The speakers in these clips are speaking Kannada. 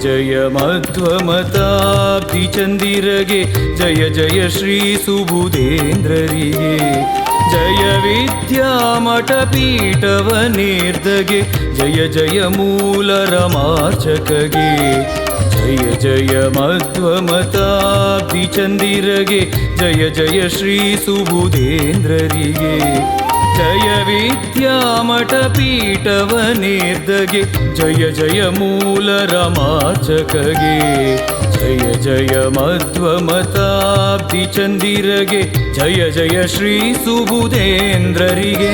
ಜಯ ಮಧ್ವಮತಾಬ್ಧಿ ಚಂದಿರಗೆ ಜಯ ಜಯ ಶ್ರೀ ಸುಬುಧೇಂದ್ರರಿಗೆ ಜಯ ವಿದ್ಯಾಮಠ ಪೀಠವನೇರ್ದಗೆ ಜಯ ಜಯ ಮೂಲ ರಮಾರ್ಚಕಗೆ ಜಯ ಜಯ ಮಧ್ವಮತಾಬ್ಧಿ ಚಂದಿರಗೆ ಜಯ ಜಯ ಶ್ರೀ ಸುಬುಧೇಂದ್ರರಿಗೆ ಜಯ ವಿದ್ಯಾಮಠ ಪೀಠವನೇರ್ದಗೆ ಜಯ ಜಯ ಮೂಲ ರಮಾರ್ಚಕಗೆ ಜಯ ಜಯ ಮಧ್ವಮತಾಬ್ಧಿ ಚಂದಿರಗೆ ಜಯ ಜಯ ಶ್ರೀ ಸುಬುಧೇಂದ್ರರಿಗೆ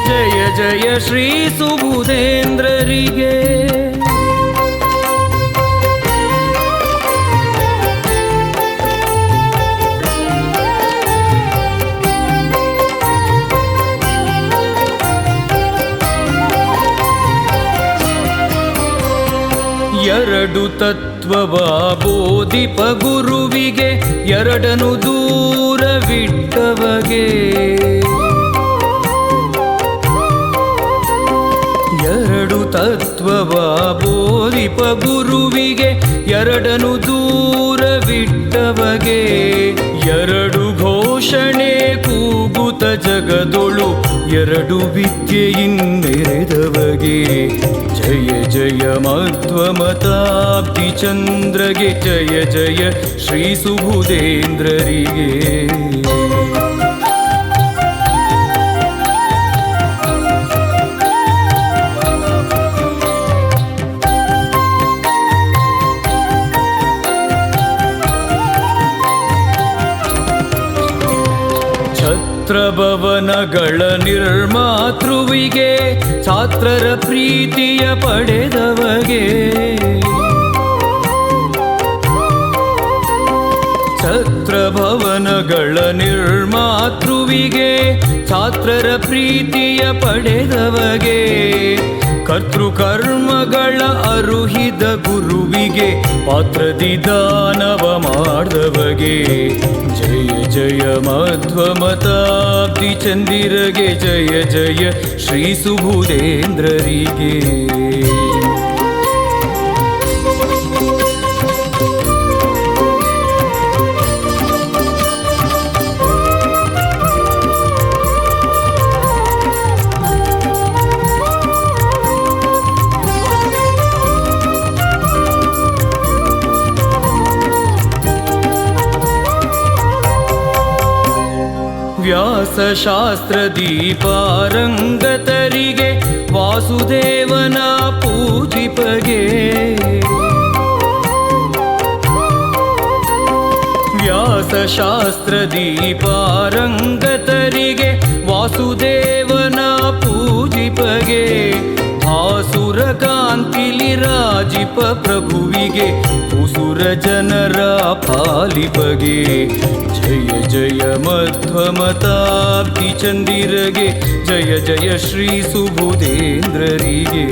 ಜಯ ಜಯ ಶ್ರೀ ಸುಬುಧೇಂದ್ರರಿಗೆ ಎರಡು ತತ್ವವ ಬೋಧಿಪ ಗುರುವಿಗೆ ಎರಡನು ದೂರವಿಟ್ಟವಗೆ ಎರಡು ತತ್ವವ ಬೋಧಿಪ ಗುರುವಿಗೆ ಎರಡನು ದೂರವಿಟ್ಟವಗೆ ಎರಡು ಘೋಷಣೆ ಕೂಗುತ ಜಗದೊಳು ಎರಡು ವಿದ್ಯೆಯಿನ್ನೆರೆದವಗೆ ಜಯ ಜಯ ಮಧ್ವಮತಾಬ್ಧಿ ಚಂದ್ರಗೆ ಜಯ ಜಯ ಶ್ರೀ ಸುಬುಧೇಂದ್ರರಿಗೆ ಛತ್ರಭವನಗಳ ನಿರ್ಮಾತೃವಿಗೆ ಛಾತ್ರರ ಪ್ರೀತಿಯ ಪಡೆದವಗೆ ಛತ್ರಭವನಗಳ ನಿರ್ಮಾತೃವಿಗೆ ಛಾತ್ರರ ಪ್ರೀತಿಯ ಪಡೆದವಗೆ ಕರ್ತೃಕರ್ಮಗಳ ಅರುಹಿದ ಗುರುವಿಗೆ ಪಾತ್ರದಿ ದಾನವ ಮಾಡಿದವಗೆ ಜಯ ಜಯ ಮಧ್ವಮತಾಬ್ಧಿ ಚಂದಿರಗೆ ಜಯ ಜಯ ಶ್ರೀ ಸುಬುಧೇಂದ್ರರಿಗೆ ವ್ಯಾಸಶಾಸ್ತ್ರದಿ ಪಾರಂಗತರಿಗೆ ವಾಸುದೇವನ ಪೂಜಿಪಗೆ ವ್ಯಾಸಶಾಸ್ತ್ರದಿ ಪಾರಂಗತರಿಗೆ ವಾಸುದೇವನ ಪೂಜಿಪಗೆ ಆಸುರ ಕಾಂತಿಲಿ ರಾಜಿಪ ಪ್ರಭುವಿಗೆ ಉಸುರ ಜನರ ಪಾಲಿಪಗೆ ಜಯ ಜಯ ಮಧ್ವಮತಾಬ್ಧಿ ಚಂದಿರಗೆ ಜಯ ಜಯ ಶ್ರೀ ಸುಬುಧೇಂದ್ರರಿಗೆ